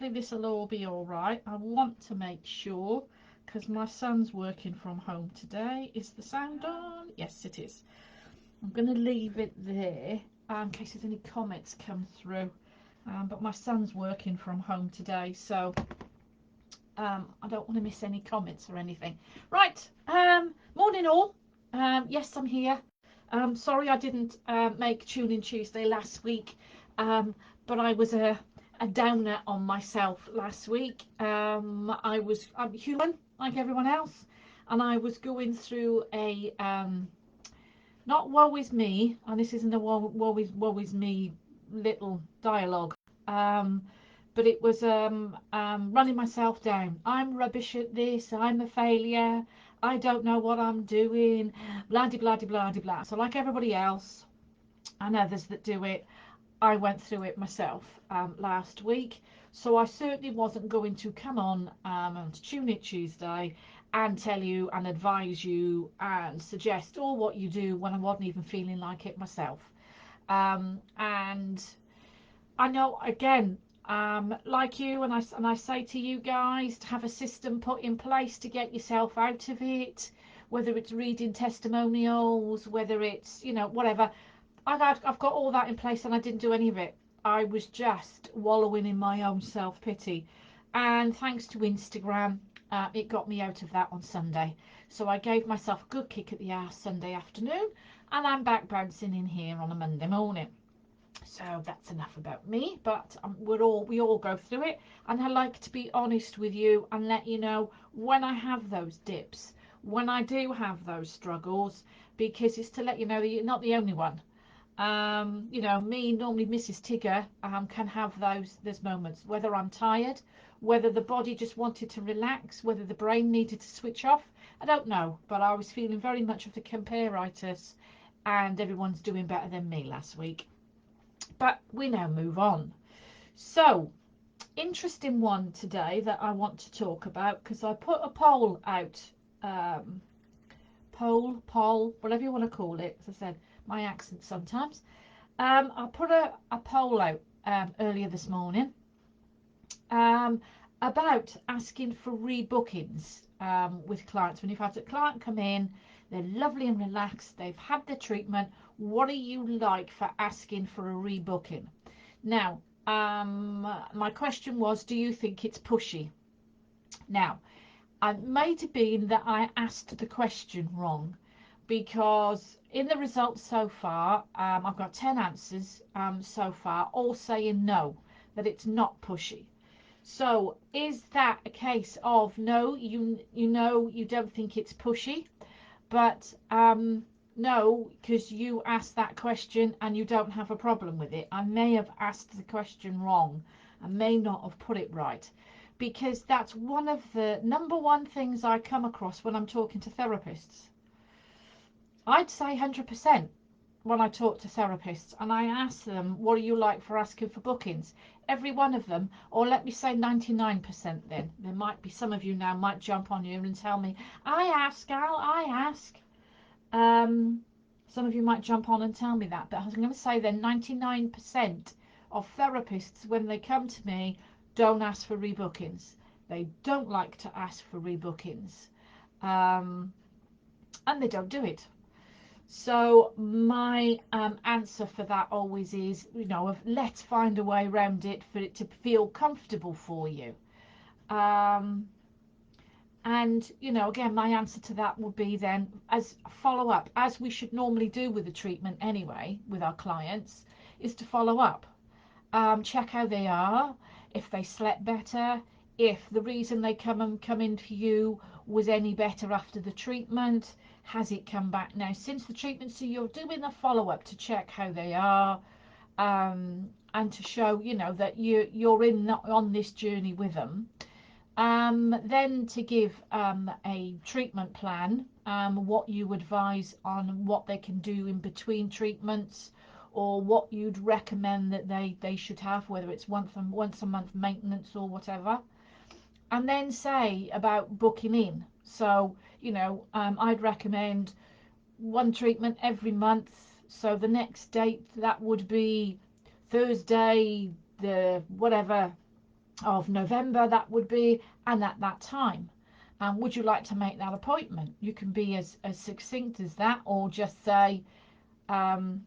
hopefully this will all be all right. I want to make sure, because my son's working from home today. Is the sound on? Yes, it is. I'm going to leave it there in case there's any comments come through. But my son's working from home today, so I don't want to miss any comments or anything. Right, morning all. Yes, I'm here. Sorry I didn't make Tune In Tuesday last week, but I was a downer on myself last week. I'm human like everyone else, and I was going through a not woe is me, and this isn't a woe is me little dialogue. But it was running myself down. I'm rubbish at this. I'm a failure. I don't know what I'm doing. Blah de blah de blah de blah. So like everybody else and others that do it, I went through it myself last week. So I certainly wasn't going to come on and Tune It Tuesday and tell you and advise you and suggest all what you do when I wasn't even feeling like it myself. And I know, again, like you, and I say to you guys, to have a system put in place to get yourself out of it, whether it's reading testimonials, whether it's, whatever. I've got all that in place, and I didn't do any of it. I was just wallowing in my own self-pity, and thanks to Instagram, it got me out of that on Sunday. So I gave myself a good kick at the ass Sunday afternoon, and I'm back bouncing in here on a Monday morning. So that's enough about me, but we all go through it, and I like to be honest with you and let you know when I have those dips, when I do have those struggles, because it's to let you know that you're not the only one. Me, normally Mrs. Tigger, can have those moments, whether I'm tired, whether the body just wanted to relax, whether the brain needed to switch off. I don't know, but I was feeling very much of the compare-itis, and everyone's doing better than me last week. But we now move on. So, interesting one today that I want to talk about, because I put a poll out. Poll, whatever you want to call it. As I said, my accent sometimes. I put a poll out earlier this morning about asking for rebookings with clients. When you've had a client come in, they're lovely and relaxed, they've had their treatment, what are you like for asking for a rebooking? Now, my question was, do you think it's pushy? Now, it may have been that I asked the question wrong, because in the results so far, I've got 10 answers so far, all saying no, that it's not pushy. So is that a case of no, you don't think it's pushy, but no, because you asked that question and you don't have a problem with it? I may have asked the question wrong. I may not have put it right, because that's one of the number one things I come across when I'm talking to therapists. I'd say 100% when I talk to therapists and I ask them, what are you like for asking for bookings? Every one of them, or let me say 99%, then there might be some of you now might jump on you and tell me, I ask, Al, I ask. Some of you might jump on and tell me that, but I was going to say then 99% of therapists, when they come to me, don't ask for rebookings. They don't like to ask for rebookings, and they don't do it. So my answer for that always is, let's find a way around it for it to feel comfortable for you. And, again, my answer to that would be then, as follow up, as we should normally do with the treatment anyway, with our clients, is to follow up. Check how they are, if they slept better, if the reason they come in to you was any better after the treatment, has it come back now since the treatment? So you're doing a follow-up to check how they are, and to show, that you're on this journey with them. Then to give a treatment plan, what you advise on what they can do in between treatments, or what you'd recommend that they should have, whether it's once a month maintenance or whatever. And then say about booking in. So, I'd recommend one treatment every month. So the next date, that would be Thursday, the whatever, of November, that would be, and at that time. Would you like to make that appointment? You can be as succinct as that, or just say, um,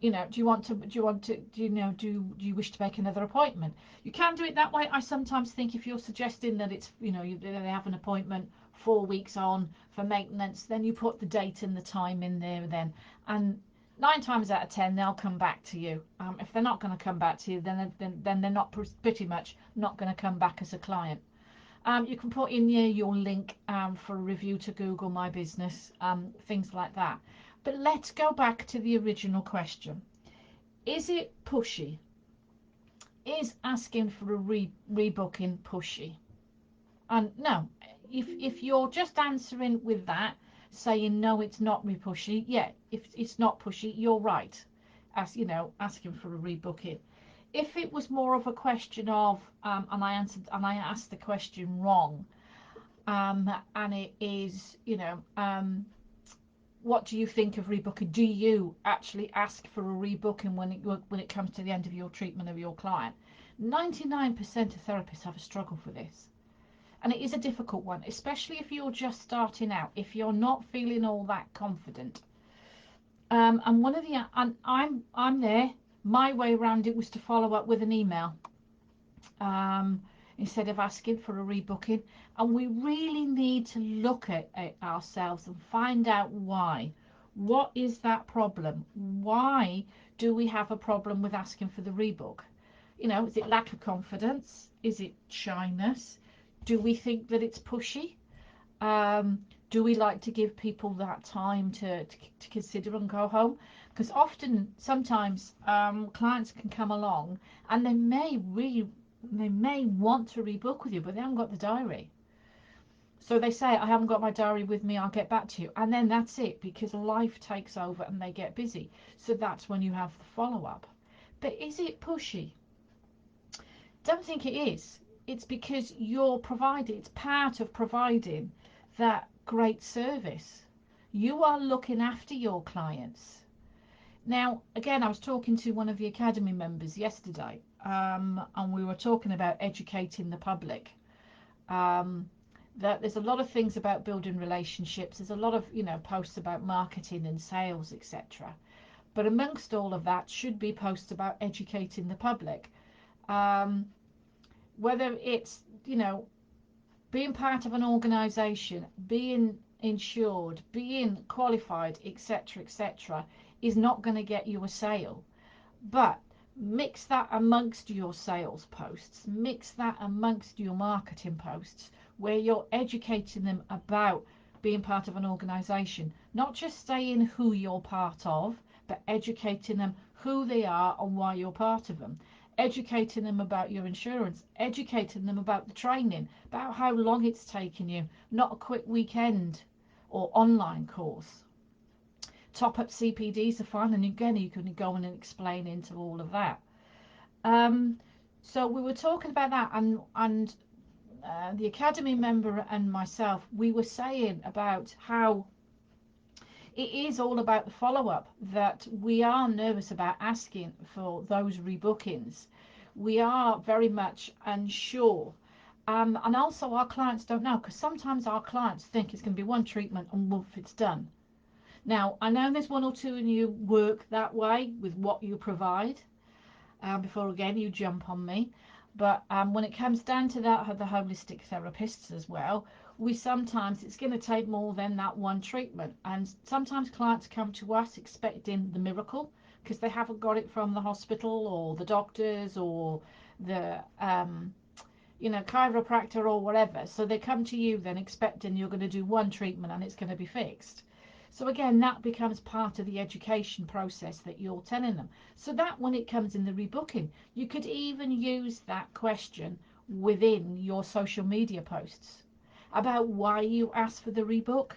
do you wish to make another appointment? You can do it that way. I sometimes think if you're suggesting that it's, they have an appointment 4 weeks on for maintenance, then you put the date and the time in there then, and 9 times out of 10 they'll come back to you. If they're not going to come back to you, then they're not pretty much not going to come back as a client. You can put in here your link for a review to Google My Business, things like that. But let's go back to the original question. Is it pushy? Is asking for a rebooking pushy? And no, if you're just answering with that, saying no, it's not me pushy. Yeah, if it's not pushy, you're right. Asking for a rebooking. If it was more of a question of, and I asked the question wrong, and it is, what do you think of rebooking? Do you actually ask for a rebooking when it comes to the end of your treatment of your client? 99% of therapists have a struggle for this, and it is a difficult one, especially if you're just starting out, if you're not feeling all that confident. And one of the and I'm there. My way around it was to follow up with an email, um, instead of asking for a rebooking. And we really need to look at it ourselves and find out why. What is that problem? Why do we have a problem with asking for the rebook? Is it lack of confidence? Is it shyness? Do we think that it's pushy? Um, do we like to give people that time to consider and go home? Because sometimes clients can come along and they may want to rebook with you, but they haven't got the diary. So they say, I haven't got my diary with me, I'll get back to you. And then that's it, because life takes over and they get busy. So that's when you have the follow-up. But is it pushy? Don't think it is. It's because it's part of providing that great service. You are looking after your clients. Now, again, I was talking to one of the Academy members yesterday, and we were talking about educating the public. Um, that there's a lot of things about building relationships. There's a lot of, posts about marketing and sales, etc. But amongst all of that should be posts about educating the public. Um, Whether it's, being part of an organization, being insured, being qualified, etc., etc., is not going to get you a sale. But mix that amongst your sales posts, mix that amongst your marketing posts, where you're educating them about being part of an organization, not just saying who you're part of, but educating them who they are and why you're part of them, educating them about your insurance, educating them about the training, about how long it's taken you, not a quick weekend or online course. Top up CPDs are fine, and again, you can go in and explain into all of that. Um, so we were talking about that, and the Academy member and myself, we were saying about how it is all about the follow-up, that we are nervous about asking for those rebookings. We are very much unsure. And also our clients don't know, because sometimes our clients think it's going to be one treatment and woof, it's done. Now, I know there's one or two in you work that way with what you provide, before again you jump on me. But when it comes down to that, the holistic therapists as well, sometimes it's going to take more than that one treatment. And sometimes clients come to us expecting the miracle, because they haven't got it from the hospital or the doctors or the chiropractor or whatever. So they come to you then expecting you're going to do one treatment and it's going to be fixed. So again, that becomes part of the education process that you're telling them. So that when it comes in the rebooking, you could even use that question within your social media posts about why you asked for the rebook.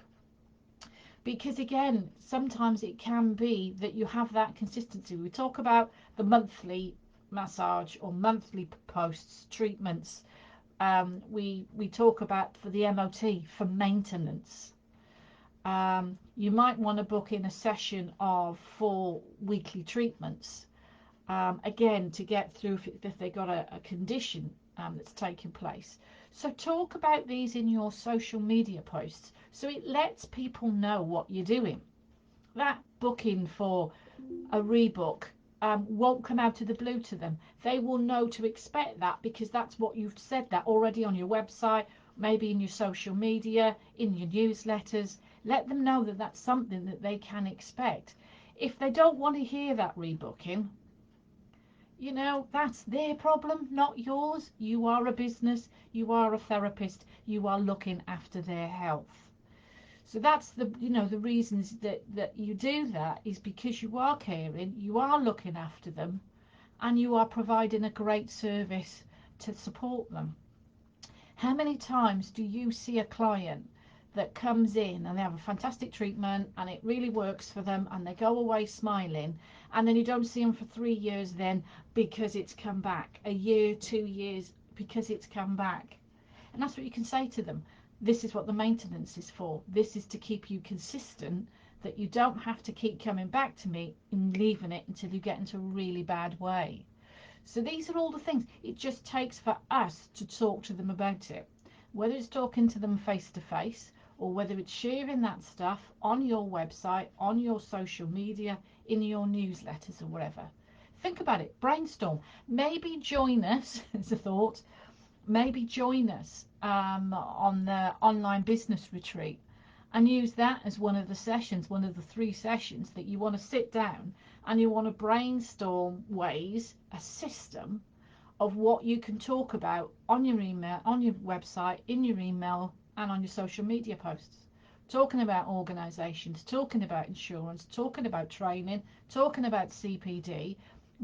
Because again, sometimes it can be that you have that consistency. We talk about the monthly massage or monthly posts, treatments. We talk about for the MOT, for maintenance. You might want to book in a session of 4 weekly treatments, again, to get through if they got a condition that's taken place. So talk about these in your social media posts, so it lets people know what you're doing. That booking for a rebook won't come out of the blue to them. They will know to expect that, because that's what you've said that already on your website, maybe in your social media, in your newsletters. Let them know that that's something that they can expect. If they don't want to hear that rebooking, you know, that's their problem, not yours. You are a business, you are a therapist, you are looking after their health. So that's the, you know, the reasons that you do that is because you are caring, you are looking after them, and you are providing a great service to support them. How many times do you see a client that comes in and they have a fantastic treatment and it really works for them and they go away smiling, and then you don't see them for 3 years then because it's come back, a year, 2 years, because it's come back? And that's what you can say to them. This is what the maintenance is for. This is to keep you consistent, that you don't have to keep coming back to me and leaving it until you get into a really bad way. So these are all the things. It just takes for us to talk to them about it. Whether it's talking to them face to face, or whether it's sharing that stuff on your website, on your social media, in your newsletters or whatever. Think about it. Brainstorm. Maybe join us, as a thought, maybe join us on the online business retreat, and use that as one of the sessions, one of the 3 sessions that you want to sit down and you want to brainstorm ways, a system of what you can talk about on your email, on your website, in your email, and on your social media posts. Talking about organisations, talking about insurance, talking about training, talking about CPD,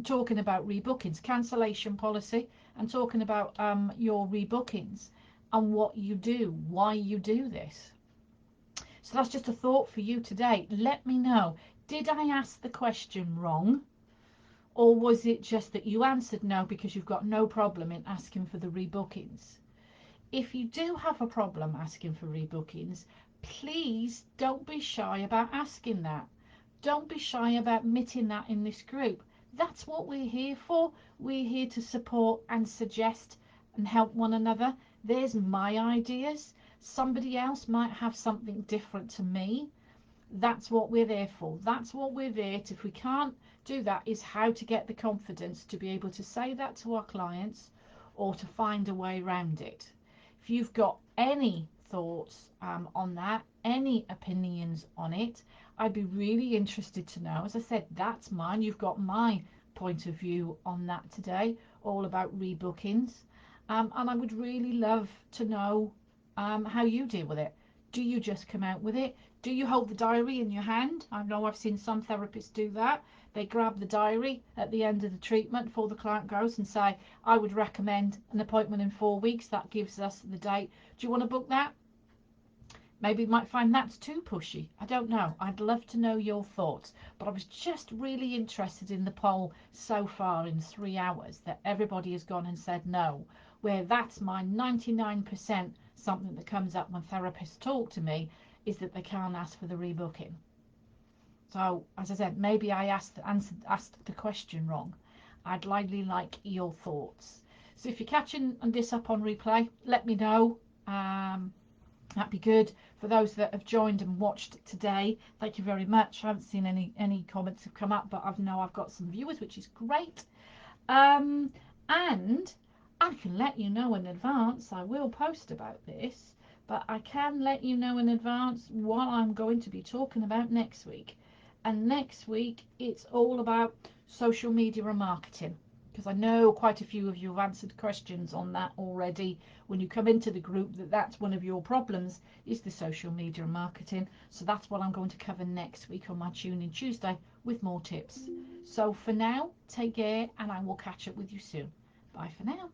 talking about rebookings, cancellation policy, and talking about your rebookings and what you do, why you do this. So that's just a thought for you today. Let me know, did I ask the question wrong? Or was it just that you answered no because you've got no problem in asking for the rebookings? If you do have a problem asking for rebookings, please don't be shy about asking that. Don't be shy about admitting that in this group. That's what we're here for. We're here to support and suggest and help one another. There's my ideas. Somebody else might have something different to me. That's what we're there for. That's what we're there to. If we can't do that, is how to get the confidence to be able to say that to our clients, or to find a way around it. If you've got any thoughts on that, any opinions on it, I'd be really interested to know. As I said, that's mine. You've got my point of view on that today, all about rebookings. And I would really love to know how you deal with it. Do you just come out with it? Do you hold the diary in your hand? I know I've seen some therapists do that. They grab the diary at the end of the treatment before the client goes and say, I would recommend an appointment in 4 weeks. That gives us the date. Do you want to book that? Maybe you might find that's too pushy. I don't know. I'd love to know your thoughts. But I was just really interested in the poll so far in 3 hours that everybody has gone and said no, where that's my 99% something that comes up when therapists talk to me, is that they can't ask for the rebooking. So, as I said, maybe I asked the question wrong. I'd really like your thoughts. So if you're catching this up on replay, let me know. That'd be good. For those that have joined and watched today, thank you very much. I haven't seen any comments have come up, but I know I've got some viewers, which is great. And I can let you know in advance. I will post about this, but I can let you know in advance what I'm going to be talking about next week. And next week, it's all about social media and marketing, because I know quite a few of you have answered questions on that already when you come into the group, that's one of your problems, is the social media and marketing. So that's what I'm going to cover next week on my Tune In Tuesday with more tips. So for now, take care, and I will catch up with you soon. Bye for now.